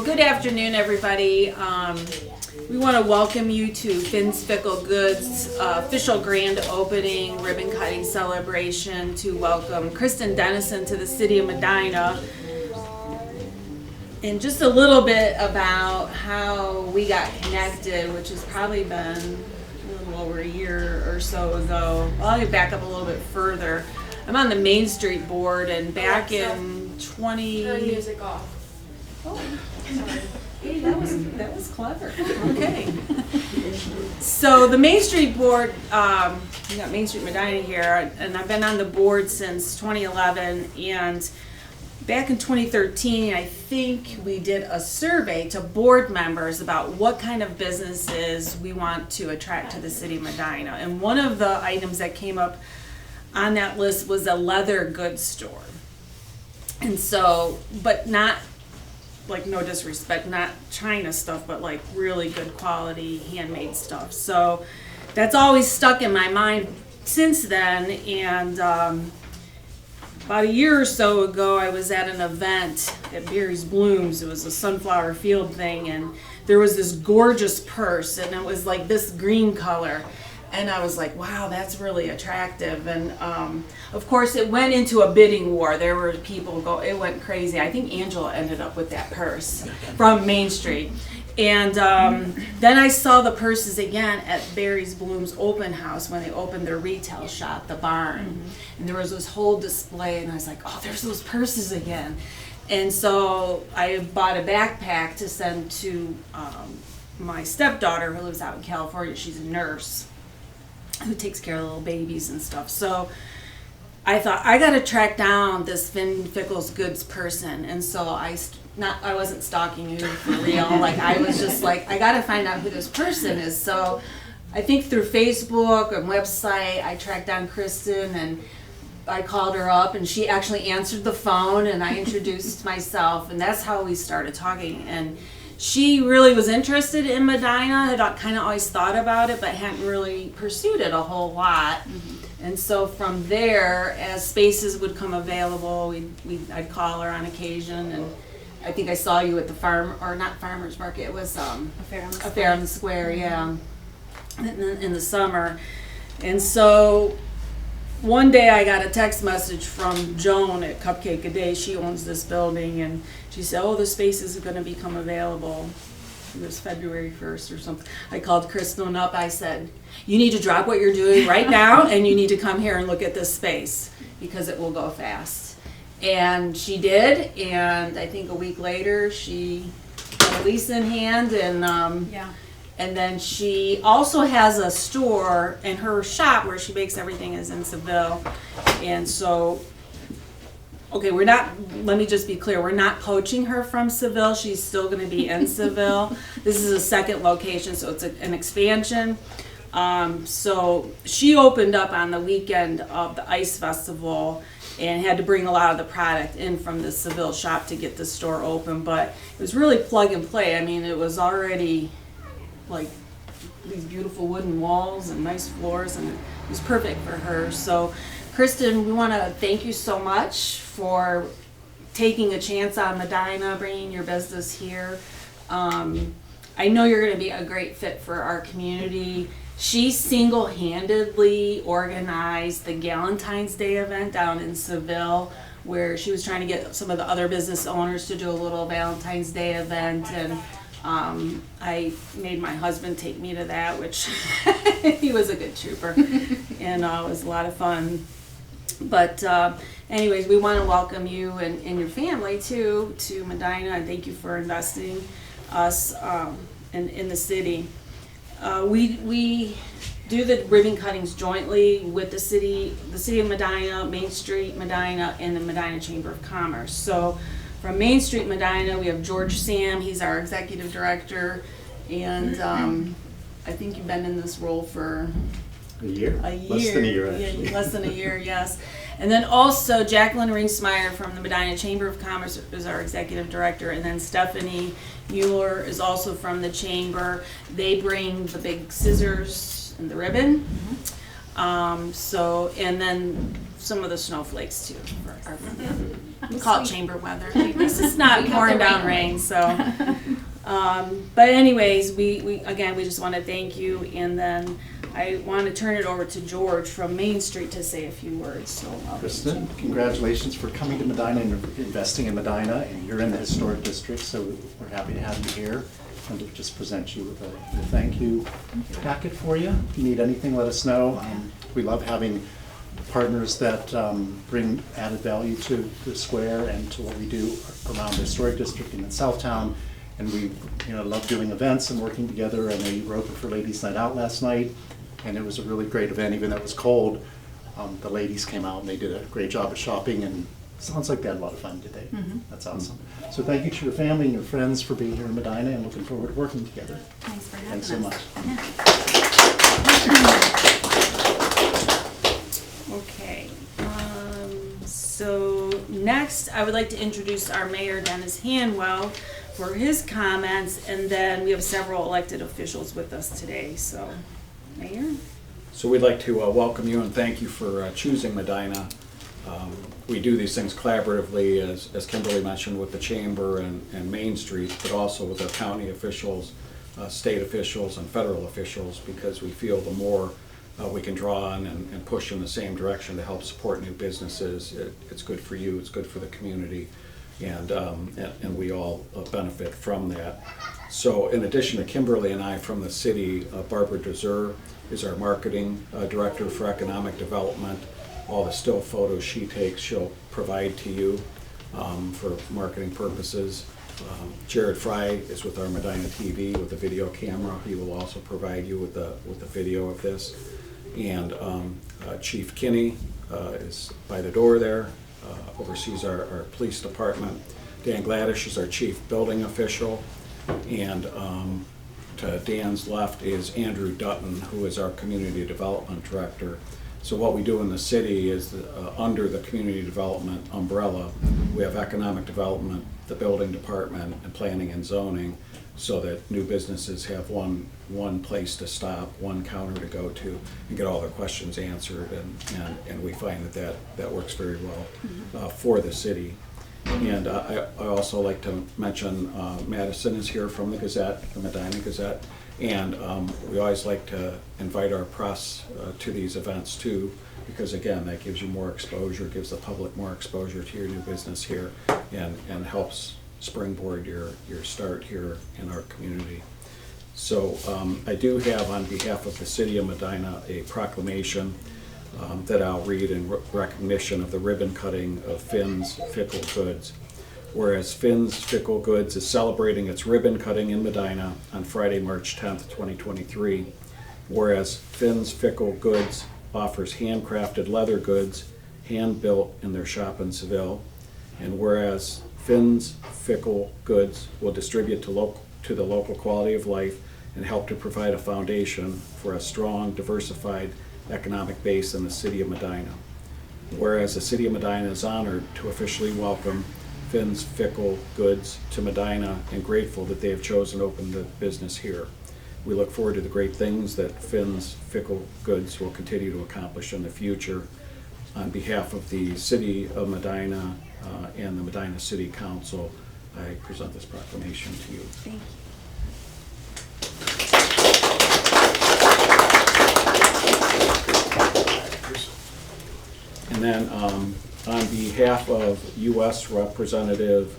Well, good afternoon, everybody. We want to welcome you to Finn's Fickle Goods official grand opening ribbon cutting celebration to welcome Kristen Dennison to the city of Medina. And just a little bit about how we got connected, which has probably been a little over a year or so ago. Well, I'll back up a little bit further. I'm on the Main Street board, and back in 20... Turn music off. Oh, sorry. Hey, that was clever. Okay. So the Main Street board, we got Main Street Medina here, and I've been on the board since 2011, and back in 2013, I think we did a survey to board members about what kind of businesses we want to attract to the city of Medina. And one of the items that came up on that list was a leather goods store. And so, but not, like, no disrespect, not China stuff, but like really good quality handmade stuff. So that's always stuck in my mind since then. And about a year or so ago, I was at an event at Barry's Blooms. It was a sunflower field thing, and there was this gorgeous purse, and it was like this green color. And I was like, wow, that's really attractive. And of course, it went into a bidding war. There were people it went crazy. I think Angela ended up with that purse from Main Street. And then I saw the purses again at Barry's Bloom's open house when they opened their retail shop, the barn. Mm-hmm. And there was this whole display, and I was like, oh, there's those purses again. And so I bought a backpack to send to my stepdaughter who lives out in California. She's a nurse who takes care of little babies and stuff. So I thought, I gotta track down this Finn Fickle's Goods person. And so I wasn't stalking you for real. Like, I was just like, I gotta find out who this person is. So I think through Facebook and website, I tracked down Kristen, and I called her up, and she actually answered the phone, and I introduced myself, and that's how we started talking. And she really was interested in Medina, had kind of always thought about it, but hadn't really pursued it a whole lot. Mm-hmm. And so from there, as spaces would come available, I'd call her on occasion. And I think I saw you at the farmer's market. It was a fair on the square, yeah, in the summer. And so one day I got a text message from Joan at Cupcake a Day. She owns this building, and she said, oh, the space is going to become available. It was February 1st or something. I called Kristen up. I said, you need to drop what you're doing right now, and you need to come here and look at this space because it will go fast. And she did, and I think a week later she got a lease in hand, and and then she also has a store, and her shop where she makes everything is in Seville. And so, okay, let me just be clear, we're not poaching her from Seville. She's still going to be in Seville. This is a second location, so it's an expansion. So she opened up on the weekend of the Ice Festival and had to bring a lot of the product in from the Seville shop to get the store open. But it was really plug and play. I mean, it was already like these beautiful wooden walls and nice floors, and it was perfect for her. So Kristen, we want to thank you so much for taking a chance on Medina, bringing your business here. I know you're going to be a great fit for our community. She single-handedly organized the Galentine's Day event down in Seville, where she was trying to get some of the other business owners to do a little Valentine's Day event, and I made my husband take me to that, which he was a good trooper, and it was a lot of fun. But anyways, we want to welcome you and your family too to Medina, and thank you for investing us in the city. We do the ribbon cuttings jointly with the city of Medina, Main Street Medina, and the Medina Chamber of Commerce. So from Main Street Medina, we have George Sam. He's our executive director, and I think you've been in this role for a year. Less than a year, actually. Yeah, less than a year, yes. And then also Jacqueline Ringsmeyer from the Medina Chamber of Commerce is our executive director, and then Stephanie Mueller is also from the chamber. They bring the big scissors and the ribbon. So, and then some of the snowflakes too. We call it chamber weather. At least it's not pouring down rain, so. But anyways, we again, we just want to thank you, and then I want to turn it over to George from Main Street to say a few words. So, Kristen, congratulations for coming to Medina and investing in Medina, and you're in the historic district, so we're happy to have you here. And to just present you with a thank you packet for you. If you need anything, let us know. We love having partners that bring added value to the square and to what we do around the historic district and in Southtown. And we love doing events and working together. I know you were open for Ladies Night Out last night, and it was a really great event, even though it was cold. The ladies came out and they did a great job of shopping, and sounds like they had a lot of fun today. That's awesome. So thank you to your family and your friends for being here in Medina, and looking forward to working together. Thanks for having Thanks so much. okay. So next, I would like to introduce our mayor, Dennis Hanwell, for his comments, and then we have several elected officials with us today. So, Mayor. So we'd like to welcome you and thank you for choosing Medina. We do these things collaboratively, as Kimberly mentioned, with the Chamber and Main Street, but also with our county officials, state officials, and federal officials, because we feel the more we can draw on and push in the same direction to help support new businesses, it's good for you, it's good for the community, and we all benefit from that. So in addition to Kimberly and I from the city, Barbara Deser is our marketing director for economic development. All the still photos she takes, she'll provide to you for marketing purposes. Jared Fry is with our Medina TV with a video camera. He will also provide you with a video of this. And Chief Kinney is by the door there, oversees our police department. Dan Gladish is our chief building official. And to Dan's left is Andrew Dutton, who is our community development director. So what we do in the city is under the community development umbrella, we have economic development, the building department, and planning and zoning, so that new businesses have one place to stop, one counter to go to, and get all their questions answered. And we find that works very well for the city. And I also like to mention Madison is here from the Gazette, the Medina Gazette. And we always like to invite our press to these events too, because again, that gives you more exposure, gives the public more exposure to your new business here, and helps springboard your start here in our community. So I do have, on behalf of the city of Medina, a proclamation that I'll read in recognition of the ribbon cutting of Finn's Fickle Goods. Whereas Finn's Fickle Goods is celebrating its ribbon cutting in Medina on Friday, March 10th, 2023. Whereas Finn's Fickle Goods offers handcrafted leather goods, hand-built in their shop in Seville. And whereas Finn's Fickle Goods will distribute to the local quality of life and help to provide a foundation for a strong, diversified economic base in the city of Medina. Whereas the city of Medina is honored to officially welcome Finn's Fickle Goods to Medina, and grateful that they have chosen to open the business here. We look forward to the great things that Finn's Fickle Goods will continue to accomplish in the future. On behalf of the city of Medina and the Medina City Council, I present this proclamation to you. Thank you. And then on behalf of U.S. Representative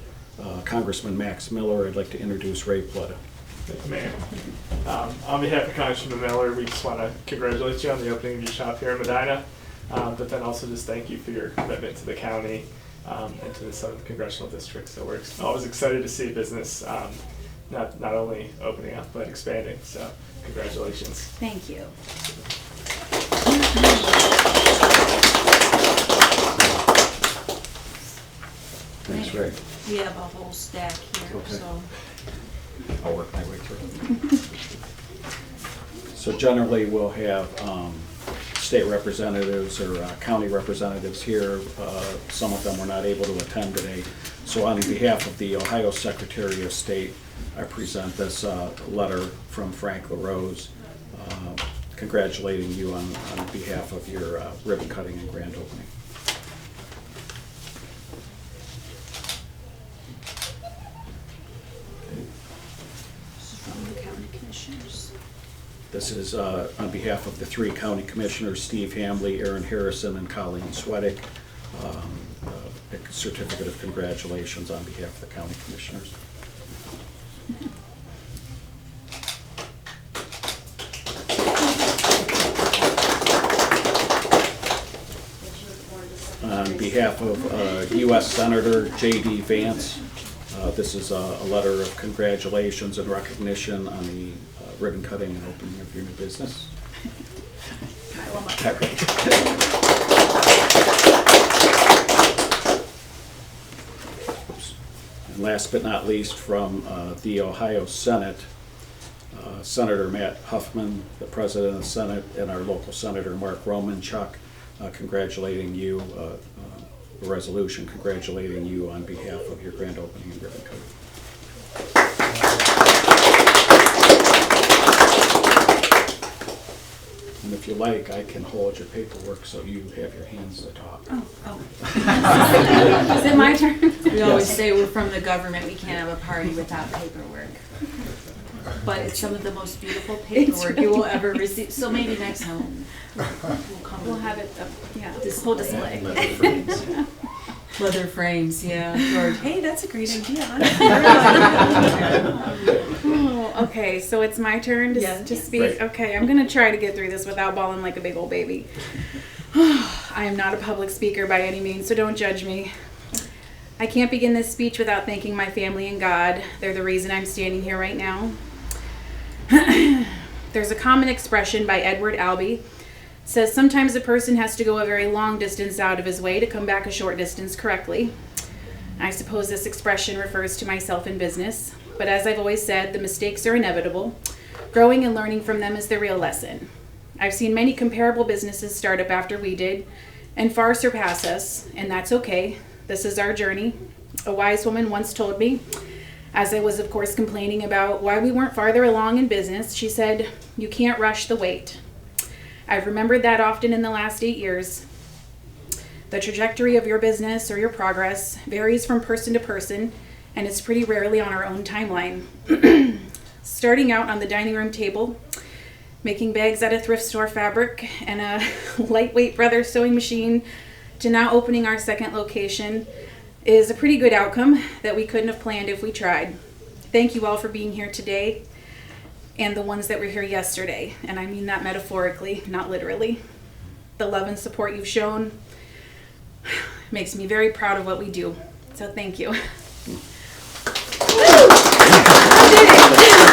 Congressman Max Miller, I'd like to introduce Ray Plutta. Thank you, Mayor. On behalf of Congressman Miller, we just want to congratulate you on the opening of your shop here in Medina, but then also just thank you for your commitment to the county and to the 7th Congressional District. So we're always excited to see business not only opening up, but expanding. So congratulations. Thank you. Thanks, Ray. We have a whole stack here, Okay. so. I'll work my way through. So generally, we'll have state representatives or county representatives here. Some of them were not able to attend today. So on behalf of the Ohio Secretary of State, I present this letter from Frank LaRose. congratulating you on behalf of your ribbon cutting and grand opening. From the county commissioners. This is on behalf of the 3 county commissioners, Steve Hambley, Aaron Harrison, and Colleen Swedick. A certificate of congratulations on behalf of the county commissioners. On behalf of U.S. Senator J.D. Vance, this is a letter of congratulations and recognition on the ribbon cutting and opening of your new business. Oops. And last but not least, from the Ohio Senate, Senator Matt Huffman, the President of the Senate, and our local Senator Mark Romanchuk, congratulating you, a resolution congratulating you on behalf of your grand opening and ribbon cutting. And if you like, I can hold your paperwork so you have your hands to talk. Is it my turn? We always say we're from the government, we can't have a party without paperwork. But it's some of the most beautiful paperwork you will ever receive, so maybe next time we'll come. We'll have it, yeah, This full display. Leather frames. Leather frames, yeah. George, hey, that's a great idea. Oh, okay, so it's my turn to, Yeah. to speak? Right. Okay, I'm gonna try to get through this without bawling like a big old baby. I am not a public speaker by any means, so don't judge me. I can't begin this speech without thanking my family and God. They're the reason I'm standing here right now. There's a common expression by Edward Albee. Says sometimes a person has to go a very long distance out of his way to come back a short distance correctly. I suppose this expression refers to myself in business, but as I've always said, the mistakes are inevitable. Growing and learning from them is the real lesson. I've seen many comparable businesses start up after we did and far surpass us, and that's okay. This is our journey. A wise woman once told me, as I was of course complaining about why we weren't farther along in business, she said, "You can't rush the wait." I've remembered that often in the last 8 years. The trajectory of your business or your progress varies from person to person, and it's pretty rarely on our own timeline. Starting out on the dining room table, making bags out of thrift store fabric and a lightweight Brothers sewing machine, to now opening our second location is a pretty good outcome that we couldn't have planned if we tried. Thank you all for being here today, and the ones that were here yesterday, and I mean that metaphorically, not literally. The love and support you've shown makes me very proud of what we do, so thank you. I did it!